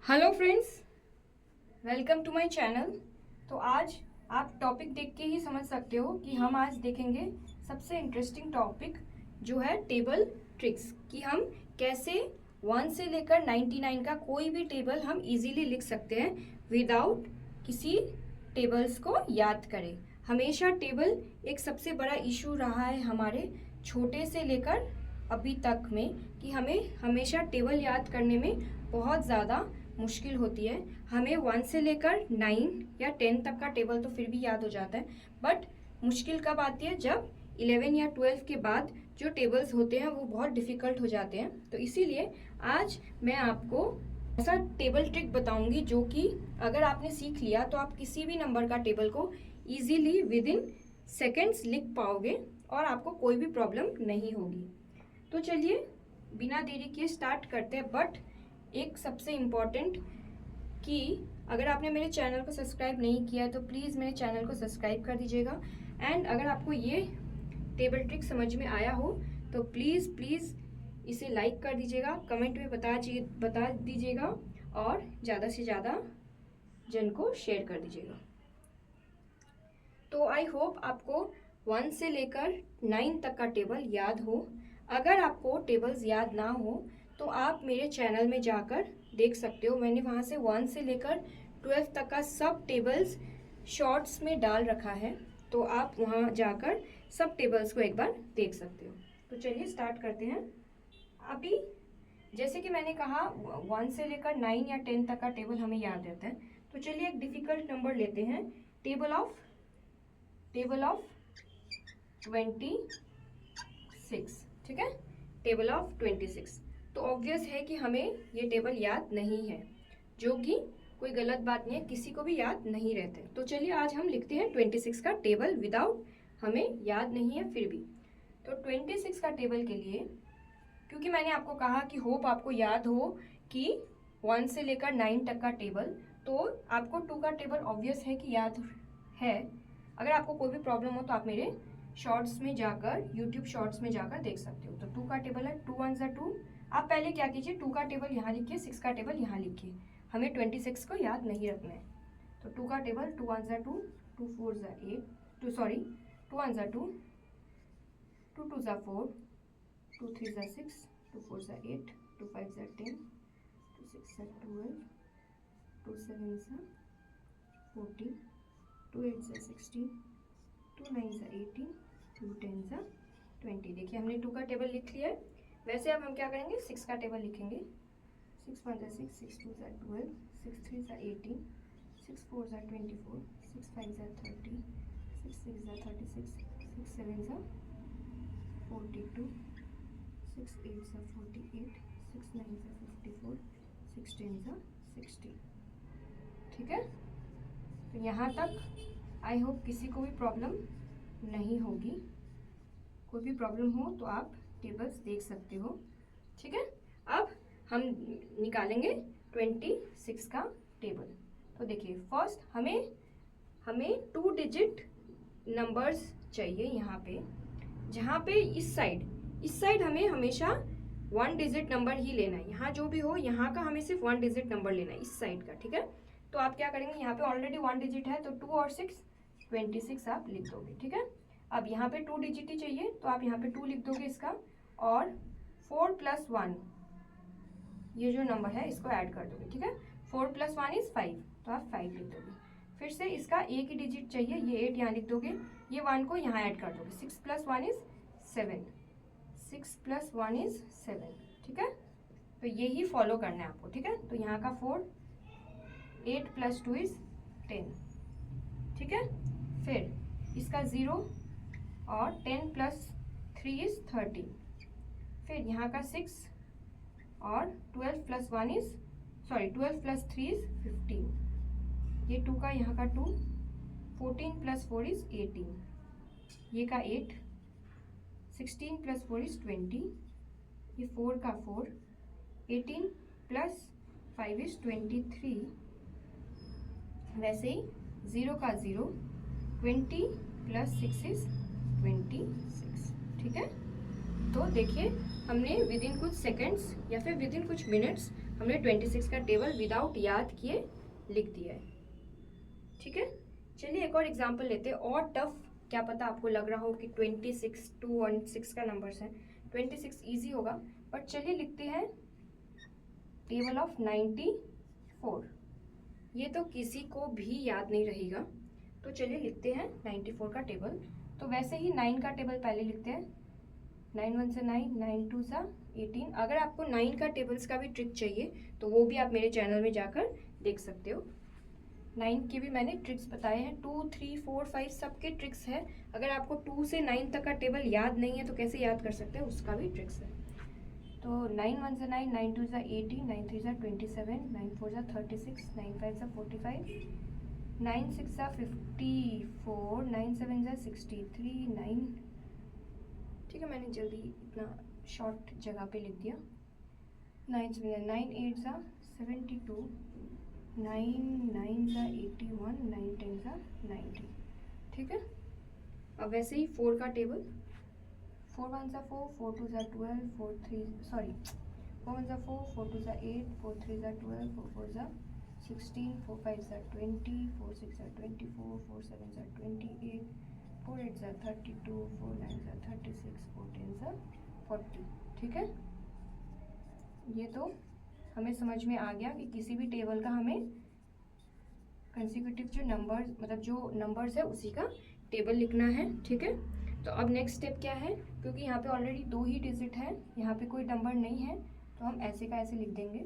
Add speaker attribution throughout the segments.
Speaker 1: Hello friends, welcome to my channel. तो आज आप टॉपिक देख के ही समझ सकते हो कि हम आज देखेंगे सबसे इंटरेस्टिंग टॉपिक जो है टेबल ट्रिक्स, कि हम कैसे 1 से लेकर 99 का कोई भी टेबल हम इजीली लिख सकते हैं विदाउट किसी टेबल्स को याद करें। हमेशा टेबल एक सबसे बड़ा इशू रहा है हमारे छोटे से लेकर अभी तक में, कि हमें हमेशा टेबल याद करने में बहुत ज़्यादा मुश्किल होती है। हमें 1 से लेकर 9 या 10 तक का टेबल तो फिर भी याद हो जाता है, बट मुश्किल कब आती है? जब 11 या 12 के बाद जो टेबल्स होते हैं वो बहुत डिफ़िकल्ट हो जाते हैं। तो इसीलिए आज मैं आपको ऐसा टेबल ट्रिक बताऊंगी जो कि अगर आपने सीख लिया तो आप किसी भी नंबर का टेबल को ईजीली विद इन सेकेंड्स लिख पाओगे और आपको कोई भी प्रॉब्लम नहीं होगी। तो चलिए बिना देरी किए स्टार्ट करते हैं। बट एक सबसे इम्पॉर्टेंट कि अगर आपने मेरे चैनल को सब्सक्राइब नहीं किया है तो प्लीज़ मेरे चैनल को सब्सक्राइब कर दीजिएगा। एंड अगर आपको ये टेबल ट्रिक समझ में आया हो तो प्लीज़ इसे लाइक कर दीजिएगा, कमेंट में बता दीजिएगा और ज़्यादा से ज़्यादा जन को शेयर कर दीजिएगा। तो आई होप आपको 1 से लेकर 9 तक का टेबल याद हो। अगर आपको टेबल्स याद ना हो तो आप मेरे चैनल में जाकर देख सकते हो, मैंने वहाँ से 1 से लेकर 12 तक का सब टेबल्स शॉर्ट्स में डाल रखा है, तो आप वहाँ जाकर सब टेबल्स को एक बार देख सकते हो। तो चलिए स्टार्ट करते हैं। अभी जैसे कि मैंने कहा 1 से लेकर 9 या 10 तक का टेबल हमें याद रहता है, तो चलिए एक डिफ़िकल्ट नंबर लेते हैं, टेबल ऑफ 26, ठीक है, टेबल ऑफ 26। तो ऑब्वियस है कि हमें ये टेबल याद नहीं है, जो कि कोई गलत बात नहीं है, किसी को भी याद नहीं रहते। तो चलिए आज हम लिखते हैं 26 का टेबल विदाउट, हमें याद नहीं है फिर भी। तो 26 का टेबल के लिए, क्योंकि मैंने आपको कहा कि होप आपको याद हो कि 1 से लेकर 9 तक का टेबल, तो आपको 2 का टेबल ऑब्वियस है कि याद है। अगर आपको कोई भी प्रॉब्लम हो तो आप मेरे शॉर्ट्स में जाकर, यूट्यूब शॉर्ट्स में जाकर देख सकते हो। तो 2 का टेबल है 2 1 2। आप पहले क्या कीजिए, 2 का टेबल यहाँ लिखिए, 6 का टेबल यहाँ लिखिए, हमें 26 को याद नहीं रखना है। तो 2 का टेबल 2 1 2, 2 4 8, 2 1 2, 2 2 4, 2 3 6, 2 4 8, 2 5 10, 2 6 12, 2 7 14, 2 8 16, 2 9 18, 2 10 20। देखिए हमने 2 का टेबल लिख लिया है। वैसे अब हम क्या करेंगे, 6 का टेबल लिखेंगे। 6 1 6, 6 2 12, 6 3 18, 6 4 24, 6 5 30, 6 6 36, 6 7 42, 6 8 48, 6 9 54, 6 10 60। ठीक है, तो यहाँ तक आई होप किसी को भी प्रॉब्लम नहीं होगी। कोई भी प्रॉब्लम हो तो आप टेबल्स देख सकते हो। ठीक है, अब हम निकालेंगे 26 का टेबल। तो देखिए फर्स्ट हमें 2 डिजिट नंबर्स चाहिए यहाँ पे, जहाँ पे इस साइड हमें हमेशा 1 डिजिट नंबर ही लेना है। यहाँ जो भी हो यहाँ का हमें सिर्फ 1 डिजिट नंबर लेना है इस साइड का। ठीक है, तो आप क्या करेंगे, यहाँ पे ऑलरेडी 1 डिजिट है तो 2 और 6 26 आप लिख दोगे। ठीक है, अब यहाँ पे 2 डिजिट ही चाहिए तो आप यहाँ पे 2 लिख दोगे इसका, और 4 + 1 ये जो नंबर है इसको ऐड कर दोगे। ठीक है, 4 + 1 = 5, तो आप 5 लिख दोगे। फिर से इसका एक ही डिजिट चाहिए, ये 8 यहाँ लिख दोगे, ये 1 को यहाँ ऐड कर दोगे। 6 + 1 = 7, 6 + 1 = 7। ठीक है, तो यही फॉलो करना है आपको। ठीक है, तो यहाँ का 4, 8 + 2 = 10। ठीक है, फिर इसका 0 और 10 + 3 = 13। फिर यहाँ का 6 और 12 + 3 = 15। ये 2 का यहाँ का 2, 14 + 4 = 18, ये का 8, 16 + 4 = 20, ये 4 का 4, 18 + 5 = 23। वैसे ही 0 का 0, 20 + 6 = 26। ठीक है, तो देखिए हमने विद इन कुछ सेकेंड्स या फिर विद इन कुछ मिनट्स हमने 26 का टेबल विदाउट याद किए लिख दिया है। ठीक है, चलिए एक और एग्जांपल लेते हैं। और टफ, क्या पता आपको लग रहा हो कि 26 2 और 6 का नंबर्स है, 26 इजी होगा, बट चलिए लिखते हैं टेबल ऑफ 94। ये तो किसी को भी याद नहीं रहेगा, तो चलिए लिखते हैं 94 का टेबल। तो वैसे ही 9 का टेबल पहले लिखते हैं। 9 1 से 9, 9 2 सा 18। अगर आपको 9 का टेबल्स का भी ट्रिक चाहिए तो वो भी आप मेरे चैनल में जाकर देख सकते हो। 9 के भी मैंने ट्रिक्स बताए हैं, 2 3 4 5 सबके ट्रिक्स है। अगर आपको 2 से 9 तक का टेबल याद नहीं है तो कैसे याद कर सकते हैं, उसका भी ट्रिक्स है। तो 9 1 से 9, 9 2 सा 18, 9 3 सा 27, 9 4 सा 36, 9 5 सा 45, 9 6 सा 54, 9 7 सा 63, 9। ठीक है, मैंने जल्दी इतना शॉर्ट जगह पे लिख दिया। 9 8 सा 72, 9 9 सा 81, 9 10 सा 90। ठीक है, अब वैसे ही 4 का टेबल। 4 1 सा 4, 4 2 सा 12, 4 1 सा 4, 4 2 सा 8, 4 3 सा 12, 4 4 सा 16, 4 5 सा 20, 4 6 सा 24, 4 7 सा 28, 4 8 सा 32, 4 9 सा 36, 4 10 सा 40। ठीक है, ये तो हमें समझ में आ गया कि किसी भी टेबल का हमें कंसेक्यूटिव जो नंबर, मतलब जो नंबर्स है उसी का टेबल लिखना है। ठीक है, तो अब नेक्स्ट स्टेप क्या है, क्योंकि यहाँ पे ऑलरेडी 2 ही डिजिट है, यहाँ पे कोई नंबर नहीं है, तो हम ऐसे का ऐसे लिख देंगे।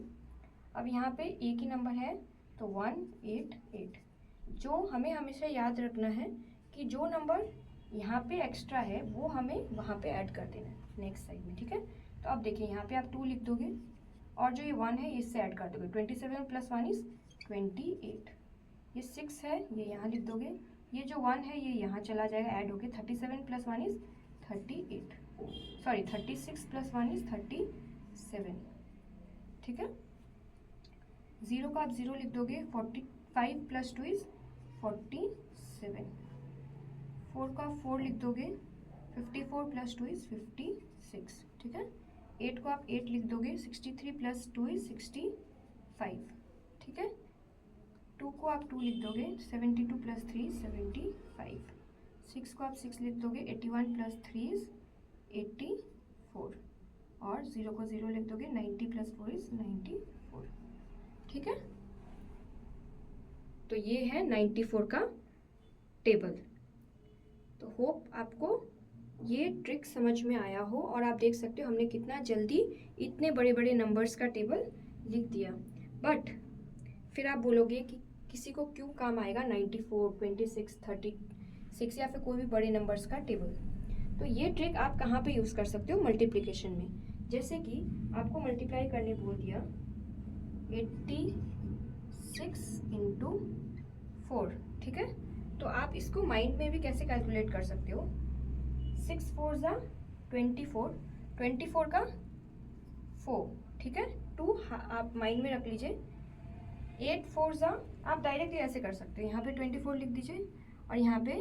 Speaker 1: अब यहाँ पे एक ही नंबर है तो 188। जो हमें हमेशा याद रखना है कि जो नंबर यहाँ पे एक्स्ट्रा है वो हमें वहाँ पे ऐड कर देना है नेक्स्ट साइड में। ठीक है, तो अब देखिए यहाँ पे आप 2 लिख दोगे और जो ये 1 है इससे ऐड कर दोगे। 27 + 1 = 28। ये 6 है, ये यहाँ लिख दोगे। ये जो 1 है ये यहाँ चला जाएगा ऐड होके। 37 + 1 = 38, सॉरी 36 + 1 = 37। ठीक है, 0 का आप 0 लिख दोगे। 45 + 2 = 47। 4 का 4 लिख दोगे। 54 + 2 = 56। ठीक है, 8 को आप 8 लिख दोगे। 63 + 2 = 65। ठीक है, 2 को आप 2 लिख दोगे। 72 + 3 = 75। 6 को आप 6 लिख दोगे। 81 + 3 = 84 और 0 को 0 लिख दोगे। 90 + 4 = 94। ठीक है, तो ये है 94 का टेबल। तो होप आपको ये ट्रिक समझ में आया हो और आप देख सकते हो हमने कितना जल्दी इतने बड़े बड़े नंबर्स का टेबल लिख दिया। बट फिर आप बोलोगे कि किसी को क्यों काम आएगा 94, 26, 36 या फिर कोई भी बड़े नंबर्स का टेबल। तो ये ट्रिक आप कहाँ पे यूज़ कर सकते हो, मल्टीप्लिकेशन में। जैसे कि आपको मल्टीप्लाई करने बोल दिया 86 × 4। ठीक है, तो आप इसको माइंड में भी कैसे कैलकुलेट कर सकते हो। 6 4 = 24, 24 का 4। ठीक है, 2 आप माइंड में रख लीजिए। 8 4 = आप डायरेक्टली ऐसे कर सकते हो, यहाँ पे 24 लिख दीजिए और यहाँ पे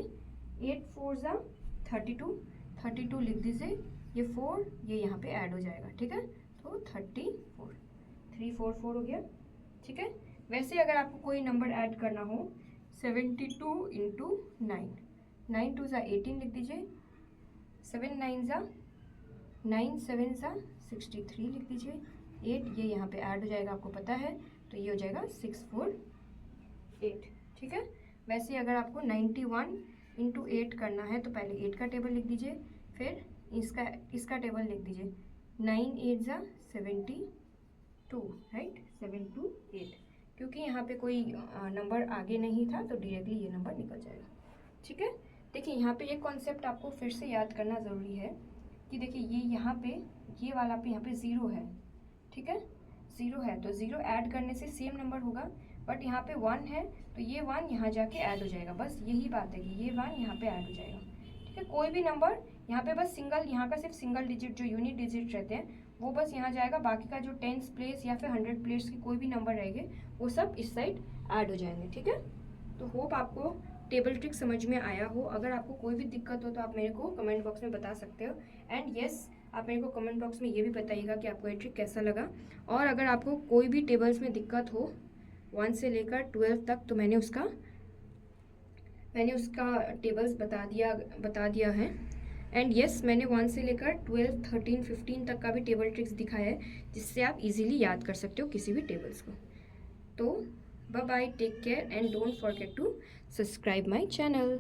Speaker 1: 8 4 = 32, 32 लिख दीजिए। ये 4 ये यहाँ पे ऐड हो जाएगा। ठीक है, तो 34, 3 4 4 हो गया। ठीक है, वैसे अगर आपको कोई नंबर ऐड करना हो 72 × 9, 9 2 = 18 लिख दीजिए। 7 9 = 9, 7 = 63 लिख दीजिए। 8 ये यहाँ पे ऐड हो जाएगा, आपको पता है, तो ये हो जाएगा 648। ठीक है, वैसे अगर आपको 91 × 8 करना है तो पहले 8 का टेबल लिख दीजिए, फिर इसका टेबल लिख दीजिए। 9 8 = 72, राइट, 728। क्योंकि यहाँ पे कोई नंबर आगे नहीं था तो डायरेक्टली ये नंबर निकल जाएगा। ठीक है, देखिए यहाँ पे एक कॉन्सेप्ट आपको फिर से याद करना ज़रूरी है कि देखिए ये यहाँ पे ये वाला पे यहाँ पे 0 है। ठीक है, 0 है तो 0 ऐड करने से सेम नंबर होगा, बट यहाँ पे 1 है तो ये 1 यहाँ जाके ऐड हो जाएगा। बस यही बात है कि ये 1 यहाँ पे ऐड हो जाएगा। ठीक है, कोई भी नंबर यहाँ पे बस सिंगल, यहाँ का सिर्फ सिंगल डिजिट जो यूनिट डिजिट रहते हैं वो बस यहाँ जाएगा, बाकी का जो 10th प्लेस या फिर 100 प्लेस के कोई भी नंबर रहेंगे वो सब इस साइड ऐड हो जाएंगे। ठीक है, तो होप आपको टेबल ट्रिक समझ में आया हो। अगर आपको कोई भी दिक्कत हो तो आप मेरे को कमेंट बॉक्स में बता सकते हो। एंड यस, आप मेरे को कमेंट बॉक्स में ये भी बताइएगा कि आपको ये ट्रिक कैसा लगा। और अगर आपको कोई भी टेबल्स में दिक्कत हो 1 से लेकर 12 तक, तो मैंने उसका टेबल्स बता दिया है। एंड यस, मैंने 1 से लेकर 12, 13, 15 तक का भी टेबल ट्रिक्स दिखाया है, जिससे आप इजीली याद कर सकते हो किसी भी टेबल्स को। तो bye bye, take care and don't forget to subscribe my channel.